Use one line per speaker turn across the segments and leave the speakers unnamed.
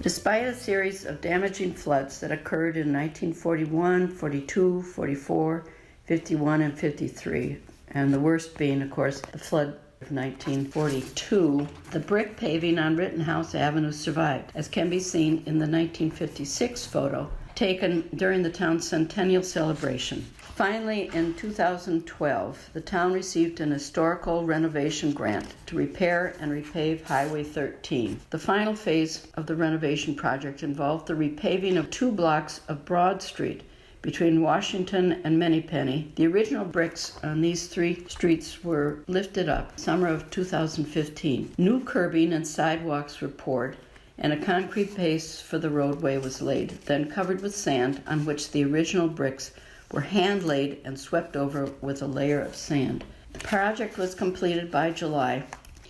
Despite a series of damaging floods that occurred in 1941, 42, 44, 51, and 53, and the worst being, of course, the flood of 1942, the brick paving on Rittenhouse Avenue survived, as can be seen in the 1956 photo taken during the town's centennial celebration. Finally, in 2012, the town received an historical renovation grant to repair and repave Highway 13. The final phase of the renovation project involved the repaving of 2 blocks of Broad Street between Washington and Manypenny. The original bricks on these 3 streets were lifted up summer of 2015. New curbing and sidewalks were poured, and a concrete base for the roadway was laid, then covered with sand on which the original bricks were hand-laid and swept over with a layer of sand. The project was completed by July.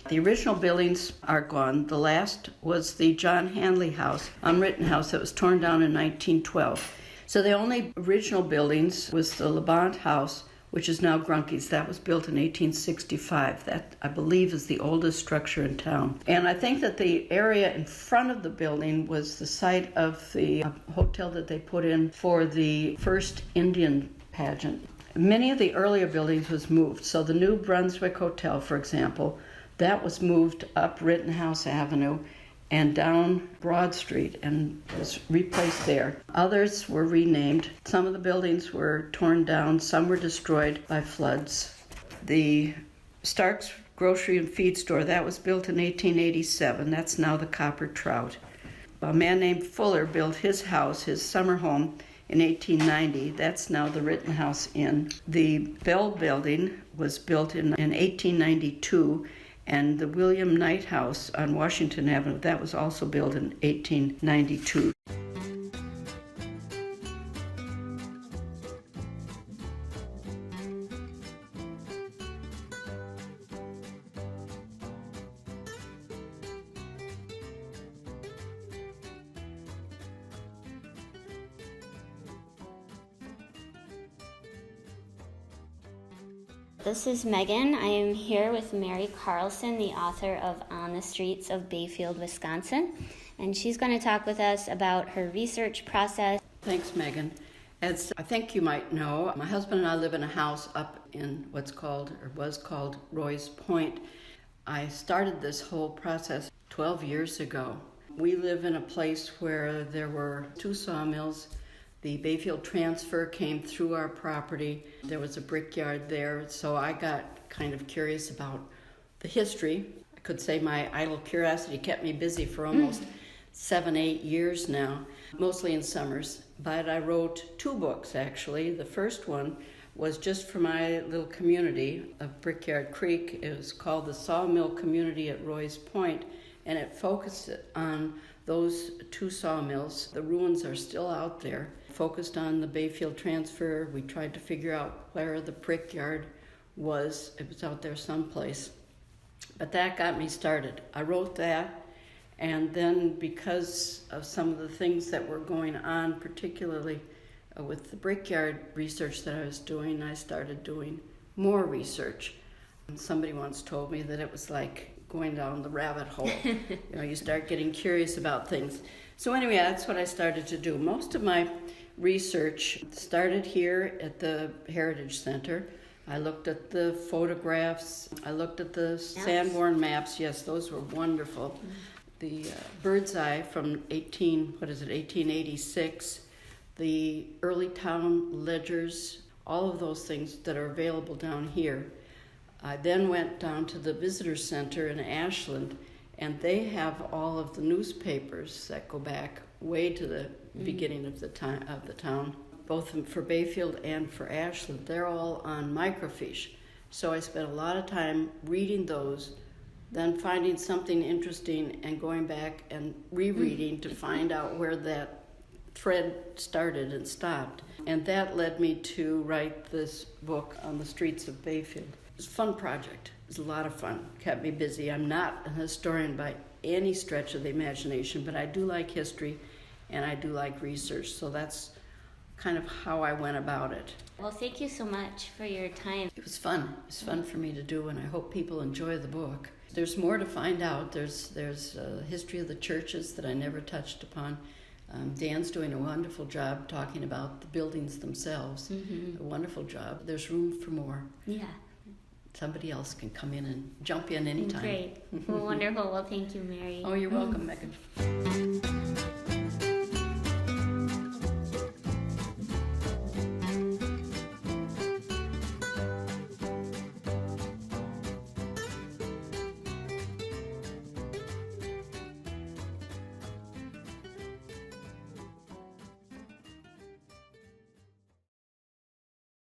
The original buildings are gone. The last was the John Hanley House on Rittenhouse that was torn down in 1912. So the only original buildings was the Labont House, which is now Grunke's. That was built in 1865. That, I believe, is the oldest structure in town. And I think that the area in front of the building was the site of the hotel that they put in for the first Indian pageant. Many of the earlier buildings was moved. So the New Brunswick Hotel, for example, that was moved up Rittenhouse Avenue and down Broad Street and was replaced there. Others were renamed. Some of the buildings were torn down. Some were destroyed by floods. The Stark's Grocery and Feed Store, that was built in 1887. That's now the Copper Trout. A man named Fuller built his house, his summer home, in 1890. That's now the Rittenhouse Inn. The Bell Building was built in 1892. And the William Knight House on Washington Avenue, that was also built in 1892.
This is Megan. I am here with Mary Carlson, the author of On the Streets of Bayfield, Wisconsin, and she's going to talk with us about her research process.
Thanks, Megan. As I think you might know, my husband and I live in a house up in what's called, or was called, Roy's Point. I started this whole process 12 years ago. We live in a place where there were 2 sawmills. The Bayfield transfer came through our property. There was a brickyard there, so I got kind of curious about the history. I could say my idle curiosity kept me busy for almost 7-8 years now, mostly in summers. But I wrote 2 books, actually. The first one was just for my little community of Brickyard Creek. It was called The Sawmill Community at Roy's Point, and it focused on those 2 sawmills. The ruins are still out there. Focused on the Bayfield transfer. We tried to figure out where the brickyard was. It was out there someplace. But that got me started. I wrote that, and then because of some of the things that were going on, particularly with the brickyard research that I was doing, I started doing more research. And somebody once told me that it was like going down the rabbit hole. You start getting curious about things. So anyway, that's what I started to do. Most of my research started here at the Heritage Center. I looked at the photographs. I looked at the Sanborn maps. Yes, those were wonderful. Mm-hmm. The bird's eye from 1886, the early town ledgers, all of those things that are available down here. I then went down to the visitor center in Ashland, and they have all of the newspapers that go back way to the beginning of the town, both for Bayfield and for Ashland. They're all on microfiche. So I spent a lot of time reading those, then finding something interesting and going back and rereading to find out where that thread started and stopped. And that led me to write this book on the streets of Bayfield. It was a fun project. It was a lot of fun. Kept me busy. I'm not a historian by any stretch of the imagination, but I do like history and I do like research. So that's kind of how I went about it.
Well, thank you so much for your time.
It was fun. It was fun for me to do, and I hope people enjoy the book. There's more to find out. There's a history of the churches that I never touched upon. Dan's doing a wonderful job talking about the buildings themselves. A wonderful job. There's room for more.
Yeah.
Somebody else can come in and jump in anytime.
Great. Well, wonderful. Well, thank you, Mary.
Oh, you're welcome, Megan.